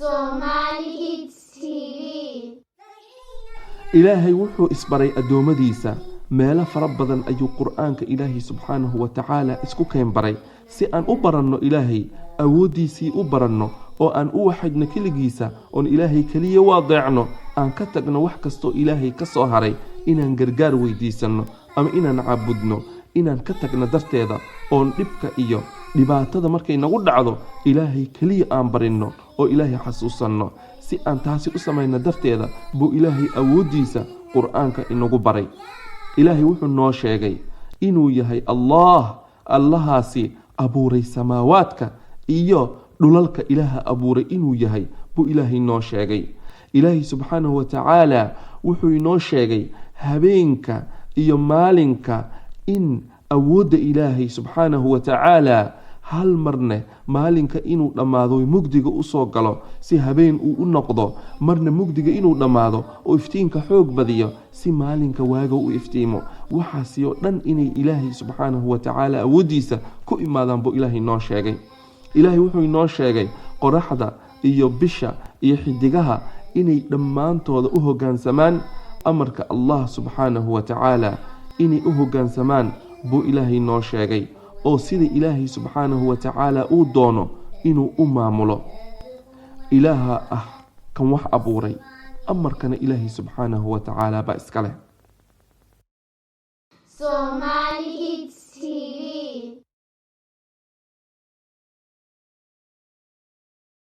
Somali Kids TV. ilaahay wuxuu isbaray adoomadiisa meelo fara badan ayuu quraanka ilaahay subxaanahu wa ta'ala isku keen baray si aan u baranno ilaahay awoodiisii u baranno oo aan u waxidno kaligiisa oo ilaahay kaliya waadeecno aan ka tagno wax kasto ilaahay ka soo haray inaan gargaar weydiisano ama inaan caabudno inaan ka tagno darteeda oo dhibka iyo dhibaatada markay nagu dhacdo ilaahay kaliya aan barino oo ilaahay xasuusanno si aan taasi u sameeyno darteeda buu ilaahay awoodiisa quraanka inagu baray ilaahay wuxuu noo sheegay inuu yahay allahaasi abuuray samaawaadka iyo dhulalka ilaaha abuuray inuu yahay buu ilaahay noo sheegay ilaahay subxaanahu wa ta'ala wuxuu inoo sheegay habeenka iyo maalinka in awoodda ilaahay subxaanahu wa ta'ala hal marne maalinka inuu dhammaado mugdiga u soo galo si habeen uu u noqdo marna mugdiga inuu dhammaado oo iftiinka xoog badiyo si maalinka waaga u iftiimo waxaasi oo dhan inay ilaahay subxaanahu wa ta'ala awoodiisa ku imaadaan buu ilaahay noo sheegay ilaahay wuxuu inoo sheegay qoraxda iyo bisha iyo xidigaha inay dhammaantooda u hoggaansamaan amarka Allah subxaanahu wa ta'ala inay u hoggaansamaan buu ilaahay noo sheegay oo sida ilaahay subxaanahu wa ta'ala uu doono inuu u maamulo ilaaha kan wax abuuray amarkana ilaahay subxaanahu wa ta'ala ba iska leh